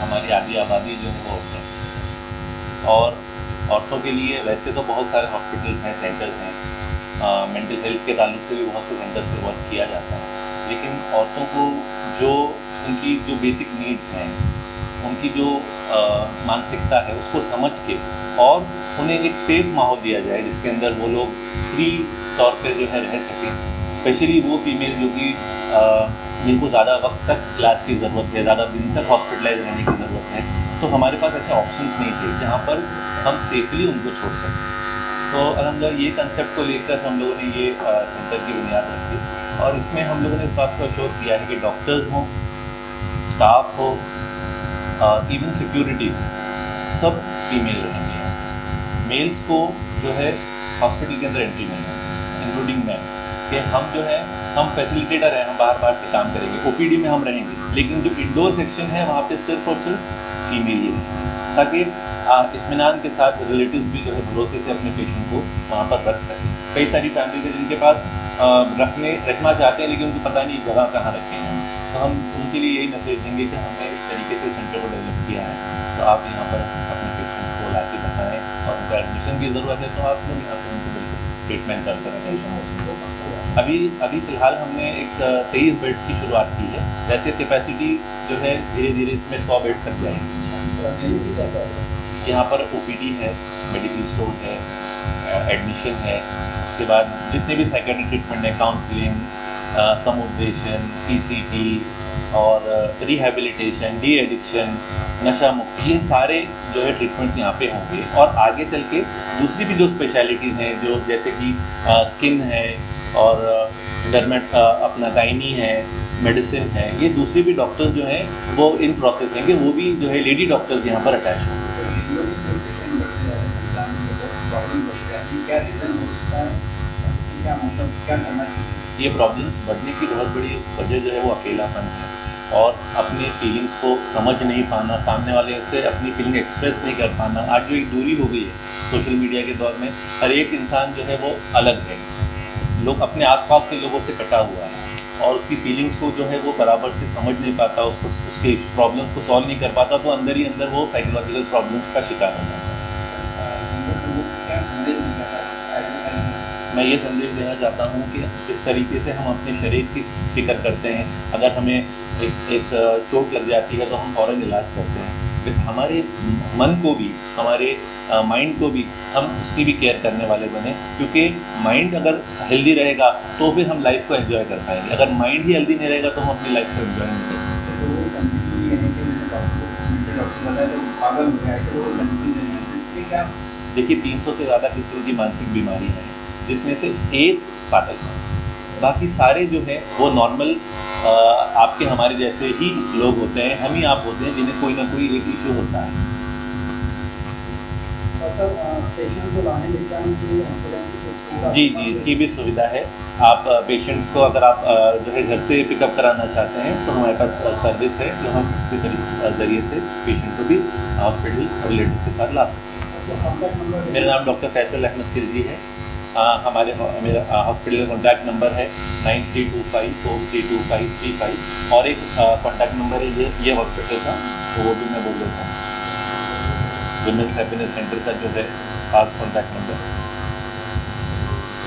हमारी आधी आबादी जो है वो औरतें हैं। और औरतों के लिए वैसे तो बहुत सारे हॉस्पिटल्स हैं, सेंटर्स हैं, मेंटल हेल्थ के ताल्लुक से भी बहुत से सेंटर्स पर वर्क किया जाता है, लेकिन औरतों को जो उनकी जो बेसिक नीड्स हैं, उनकी जो मानसिकता है उसको समझ के और उन्हें एक सेफ माहौल दिया जाए जिसके अंदर वो लोग फ्री तौर पे जो है रह सकें। स्पेशली वो फीमेल जो कि जिनको ज़्यादा वक्त तक इलाज की ज़रूरत है, ज़्यादा दिन तक हॉस्पिटलाइज रहने की ज़रूरत है, तो हमारे पास ऐसे ऑप्शंस नहीं थे जहाँ पर हम सेफली उनको छोड़ सकें। तो अल्हम्दुलिल्लाह ये कंसेप्ट को लेकर हम लोगों ने ये सेंटर की बुनियाद रखी और इसमें हम लोगों ने इस बात को अश्योर किया है कि डॉक्टर्स हों, स्टाफ हो, इवन सिक्योरिटी सब फीमेल रहेंगे। मेल्स को जो है हॉस्पिटल के अंदर एंट्री नहीं है, इंक्लूडिंग मैन, कि हम जो है हम फैसिलिटेटर हैं, हम बाहर से काम करेंगे, ओपीडी में हम रहेंगे, लेकिन जो इंडोर सेक्शन है वहाँ पे सिर्फ और सिर्फ फीमेल ही रहेंगे, ताकि इत्मीनान के साथ रिलेटिव्स भी जो है भरोसे से अपने पेशेंट को वहाँ पर रख सकें। कई सारी फैमिलीज हैं जिनके पास रखना चाहते हैं लेकिन उनको पता नहीं जगह कहाँ रखें हैं, तो हम उनके लिए यही मैसेज देंगे कि हमने इस तरीके से सेंटर को डेवलप किया है, तो आप यहाँ पर अपने पेशेंट्स को ला के बताएँ और उनको एडमिशन की ज़रूरत है तो आप लोग यहाँ पर उनको बिल्कुल ट्रीटमेंट कर सकते हैं। अभी फ़िलहाल हमने एक 23 बेड्स की शुरुआत की है, वैसे कैपेसिटी जो है धीरे धीरे इसमें 100 बेड्स तक जाएंगे। यहाँ पर ओपीडी है, मेडिकल स्टोर है, एडमिशन है, उसके बाद जितने भी साइकेट्रिक ट्रीटमेंट है, काउंसलिंग, समुपदेशन, पीसीटी और रिहैबिलिटेशन, डी एडिक्शन, नशा मुक्ति, ये सारे जो है ट्रीटमेंट्स यहाँ पे होंगे। और आगे चल के दूसरी भी जो स्पेशलिटीज़ हैं, जो जैसे कि स्किन है और डर्मेट अपना गायनी है, मेडिसिन है, ये दूसरे भी डॉक्टर्स जो हैं वो इन प्रोसेस हैं कि वो भी जो है लेडी डॉक्टर्स यहाँ पर अटैच होंगे। ये प्रॉब्लम्स बढ़ने की बहुत बड़ी वजह जो है वो अकेलापन है और अपने फीलिंग्स को समझ नहीं पाना, सामने वाले से अपनी फीलिंग एक्सप्रेस नहीं कर पाना। आज जो एक दूरी हो गई है सोशल मीडिया के दौर में, हर एक इंसान जो है वो अलग है, लोग अपने आसपास के लोगों से कटा हुआ है और उसकी फीलिंग्स को जो है वो बराबर से समझ नहीं पाता, उसको उसके प्रॉब्लम्स को सॉल्व नहीं कर पाता, तो अंदर ही अंदर वो साइकोलॉजिकल प्रॉब्लम्स का शिकार हो जाता है। मैं ये संदेश देना चाहता हूँ कि जिस तरीके से हम अपने शरीर की फिक्र करते हैं, अगर हमें एक चोट लग जाती है तो हम फ़ौरन इलाज करते हैं, हमारे मन को भी, हमारे माइंड को भी हम उसकी भी केयर करने वाले बने, क्योंकि माइंड अगर हेल्दी रहेगा तो फिर हम लाइफ को एंजॉय कर पाएंगे। अगर माइंड ही हेल्दी नहीं रहेगा तो हम अपनी लाइफ को एंजॉय नहीं कर सकते। देखिए 300 से ज़्यादा किस्म की मानसिक बीमारी है, जिसमें से एक पागल है, बाकी सारे जो है वो नॉर्मल आपके हमारे जैसे ही लोग होते हैं, हम ही आप होते हैं जिन्हें कोई ना कोई एक इशू होता है। जी, इसकी भी सुविधा है। आप पेशेंट्स को अगर आप जो है घर से पिकअप कराना चाहते हैं तो हमारे पास सर्विस है जो हम उसके ज़रिए से पेशेंट को भी हॉस्पिटल रिलेटिव्स के साथ ला सकते हैं। मेरा नाम डॉक्टर फैसल अहमद खिलजी है। मेरा हॉस्पिटल का कॉन्टैक्ट नंबर है 9325432535 और एक कॉन्टैक्ट नंबर है ये हॉस्पिटल का, तो वो भी मैं बोल देता हूँ। विमेंस हैप्पीनेस सेंटर का जो है खास कॉन्टैक्ट नंबर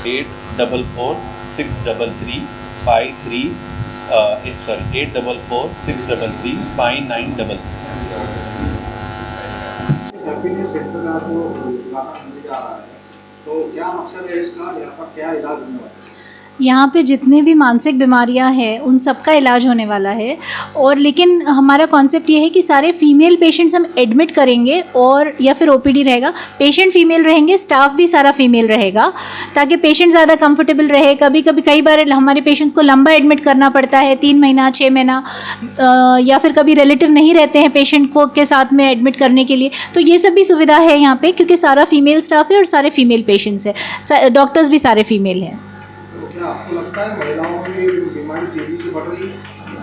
844-633-5933। हैप्पीनेस सेंटर का जो उद्घाटन होने जा रहा है, तो क्या मकसद है इसका, यहाँ पर क्या इलाज होने वाला है? यहाँ पे जितने भी मानसिक बीमारियाँ हैं उन सब का इलाज होने वाला है। और लेकिन हमारा कॉन्सेप्ट ये है कि सारे फीमेल पेशेंट्स हम एडमिट करेंगे और या फिर ओपीडी रहेगा, पेशेंट फीमेल रहेंगे, स्टाफ भी सारा फीमेल रहेगा, ताकि पेशेंट ज़्यादा कंफर्टेबल रहे। कई बार हमारे पेशेंट्स को लंबा एडमिट करना पड़ता है, 3 महीना 6 महीना, या फिर कभी रिलेटिव नहीं रहते हैं पेशेंट को के साथ में एडमिट करने के लिए, तो ये सब भी सुविधा है यहाँ पर, क्योंकि सारा फीमेल स्टाफ है और सारे फीमेल पेशेंट्स हैं, डॉक्टर्स भी सारे फीमेल हैं। क्या आपको लगता है महिलाओं में बीमारी तेजी से बढ़ रही है?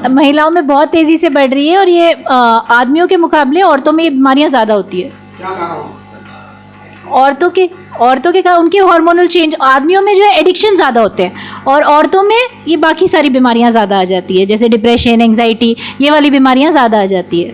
महिलाओं में बहुत तेज़ी से बढ़ रही है और ये आदमियों के मुकाबले औरतों में ये बीमारियां ज़्यादा होती है। क्या कारण? औरतों के उनके हार्मोनल चेंज, आदमियों में जो है एडिक्शन ज़्यादा होते हैं और औरतों में ये बाकी सारी बीमारियां ज़्यादा आ जाती है, जैसे डिप्रेशन, एंग्जाइटी, ये वाली बीमारियां ज़्यादा आ जाती है।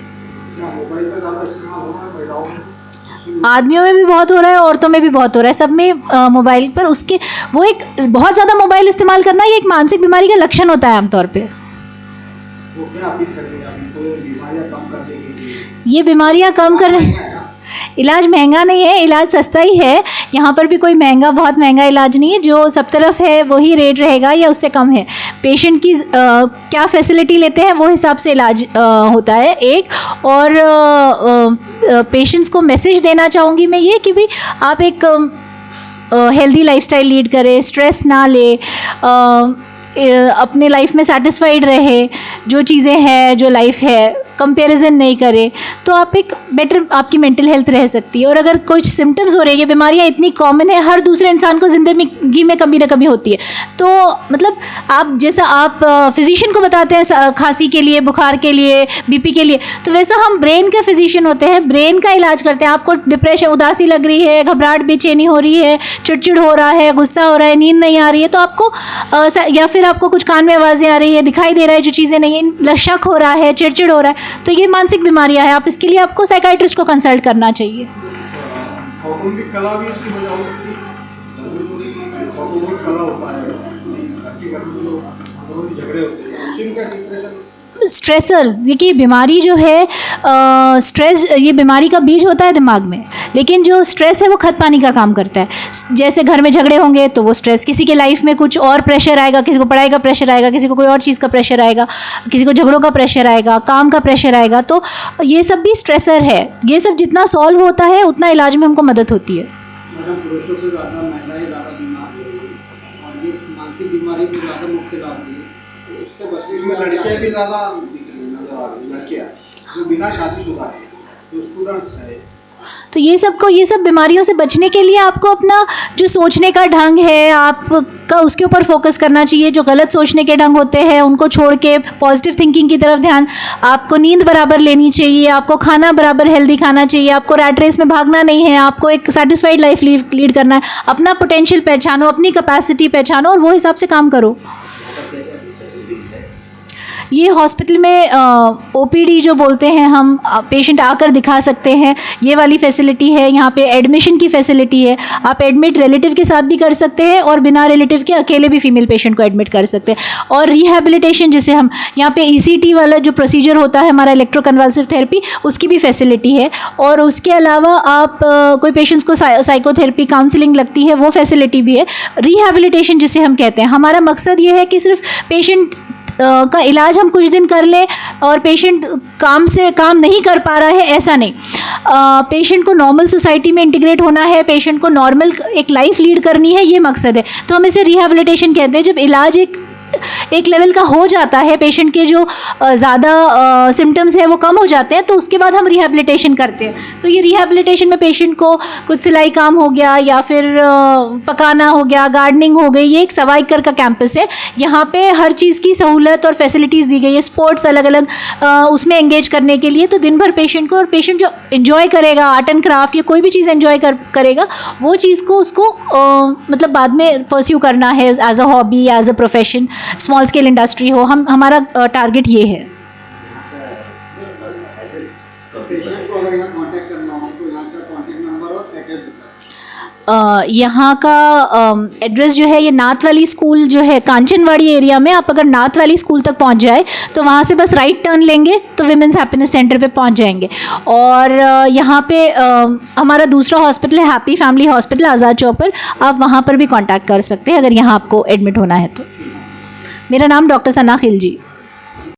आदमियों में भी बहुत हो रहा है, औरतों में भी बहुत हो रहा है, सब में मोबाइल पर उसके वो एक बहुत ज़्यादा मोबाइल इस्तेमाल करना ये एक मानसिक बीमारी का लक्षण होता है आमतौर पे। तो क्या अपील करेंगे आप इनको बीमारियां कम करने के लिए? ये बीमारियां कम कर इलाज महंगा नहीं है, इलाज सस्ता ही है। यहाँ पर भी कोई बहुत महंगा इलाज नहीं है, जो सब तरफ है वही रेट रहेगा या उससे कम है। पेशेंट की क्या फैसिलिटी लेते हैं वो हिसाब से इलाज होता है एक। और पेशेंट्स को मैसेज देना चाहूँगी मैं ये कि भाई आप एक हेल्दी लाइफस्टाइल लीड करें, स्ट्रेस ना ले, अपने लाइफ में सेटिस्फाइड रहे, जो चीज़ें हैं जो लाइफ है कंपैरिजन नहीं करे, तो आप एक बेटर आपकी मेंटल हेल्थ रह सकती है। और अगर कुछ सिम्टम्स हो रही है, बीमारियाँ इतनी कॉमन है, हर दूसरे इंसान को ज़िंदगी में कभी ना कभी होती है, तो मतलब आप जैसा आप फिजिशियन को बताते हैं खांसी के लिए, बुखार के लिए, बीपी के लिए, तो वैसा हम ब्रेन के फिजिशियन होते हैं, ब्रेन का इलाज करते हैं। आपको डिप्रेशन, उदासी लग रही है, घबराहट, बेचैनी हो रही है, चिड़चिड़ हो रहा है, गुस्सा हो रहा है, नींद नहीं आ रही है, तो आपको या फिर आपको कुछ कान में आवाज़ें आ रही है, दिखाई दे रहा है जो चीज़ें नहीं है, शक हो रहा है, चिड़चिड़ हो रहा है, तो ये मानसिक बीमारियां हैं। आप इसके लिए आपको साइकाइट्रिस्ट को कंसल्ट करना चाहिए। कौटुंबिक कला भी इसकी वजह हो सकती है। कौटुंबिक कला होता है, घर के घर में जो अंदरूनी झगड़े होते हैं, उसी का डिप्रेशन। स्ट्रेसर्स, देखिए बीमारी जो है स्ट्रेस, ये बीमारी का बीज होता है दिमाग में, लेकिन जो स्ट्रेस है वो खत पानी का काम करता है। जैसे घर में झगड़े होंगे तो वो स्ट्रेस, किसी के लाइफ में कुछ और प्रेशर आएगा, किसी को पढ़ाई का प्रेशर आएगा, किसी को कोई और चीज़ का प्रेशर आएगा, किसी को झगड़ों का प्रेशर आएगा, काम का प्रेशर आएगा, तो ये सब भी स्ट्रेसर है। ये सब जितना सॉल्व होता है उतना इलाज में हमको मदद होती है। मैडम, पुरुषों से ज़्यादा महिलाएं ज़्यादा बीमार हो रही है और ये मानसिक बीमारी भी ज़्यादा मुब्तला होती है, तो उससे बचने में लड़कियाँ भी ज़्यादा दिख रही नजर आ रही, लड़कियाँ जो बिना शादीशुदा है, जो स्टूडेंट्स है। तो ये सब बीमारियों से बचने के लिए आपको अपना जो सोचने का ढंग है आपका उसके ऊपर फोकस करना चाहिए। जो गलत सोचने के ढंग होते हैं उनको छोड़ के पॉजिटिव थिंकिंग की तरफ ध्यान, आपको नींद बराबर लेनी चाहिए, आपको खाना बराबर हेल्दी खाना चाहिए, आपको रैट रेस में भागना नहीं है, आपको एक सेटिस्फाइड लाइफ लीड करना है। अपना पोटेंशियल पहचानो, अपनी कैपेसिटी पहचानो और वो हिसाब से काम करो। ये हॉस्पिटल में ओपीडी जो बोलते हैं हम, पेशेंट आकर दिखा सकते हैं, ये वाली फैसिलिटी है। यहाँ पे एडमिशन की फैसिलिटी है, आप एडमिट रिलेटिव के साथ भी कर सकते हैं और बिना रिलेटिव के अकेले भी फीमेल पेशेंट को एडमिट कर सकते हैं। और रिहैबिलिटेशन, जिसे हम यहाँ पे ECT वाला जो प्रोसीजर होता है हमारा, इलेक्ट्रोकन्वल्सिव थेरेपी, उसकी भी फैसिलिटी है। और उसके अलावा आप कोई पेशेंट्स को साइकोथेरेपी, काउंसलिंग लगती है, वो फैसिलिटी भी है। रिहैबिलिटेशन जिसे हम कहते हैं, हमारा मकसद ये है कि सिर्फ पेशेंट का इलाज हम कुछ दिन कर लें और पेशेंट काम नहीं कर पा रहा है, ऐसा नहीं। पेशेंट को नॉर्मल सोसाइटी में इंटीग्रेट होना है, पेशेंट को नॉर्मल एक लाइफ लीड करनी है, ये मकसद है। तो हम इसे रिहैबिलिटेशन कहते हैं। जब इलाज एक लेवल का हो जाता है, पेशेंट के जो ज़्यादा सिम्टम्स हैं वो कम हो जाते हैं, तो उसके बाद हम रिहैबिलिटेशन करते हैं। तो ये रिहैबिलिटेशन में पेशेंट को कुछ सिलाई काम हो गया या फिर पकाना हो गया, गार्डनिंग हो गई, ये एक सवाईकर का कैंपस है। यहाँ पे हर चीज़ की सहूलत और फैसिलिटीज़ दी गई है, स्पोर्ट्स अलग अलग उसमें एंगेज करने के लिए। तो दिन भर पेशेंट को, और पेशेंट जो इन्जॉय करेगा आर्ट एंड क्राफ्ट या कोई भी चीज़ इन्जॉय करेगा, वो चीज़ को उसको मतलब बाद में परस्यू करना है as a hobby, as a profession, small scale industry हो। हमारा टारगेट ये है। पेशेंट को अगर यहाँ कांटेक्ट करना हो तो यहाँ का कांटेक्ट नंबर और एड्रेस बताएं। यहाँ का एड्रेस जो है, ये नाथ वाली स्कूल जो है कांचनवाड़ी एरिया में, आप अगर नाथ वाली स्कूल तक पहुँच जाए तो वहाँ से बस राइट टर्न लेंगे तो विमेंस हैप्पीनेस सेंटर पे पहुँच जाएंगे। और यहाँ पे हमारा दूसरा हॉस्पिटल है हैप्पी फैमिली हॉस्पिटल, आज़ाद चौक पर, आप वहाँ पर भी कांटेक्ट कर सकते हैं अगर यहाँ आपको एडमिट होना है तो। मेरा नाम डॉक्टर सना खिलजी।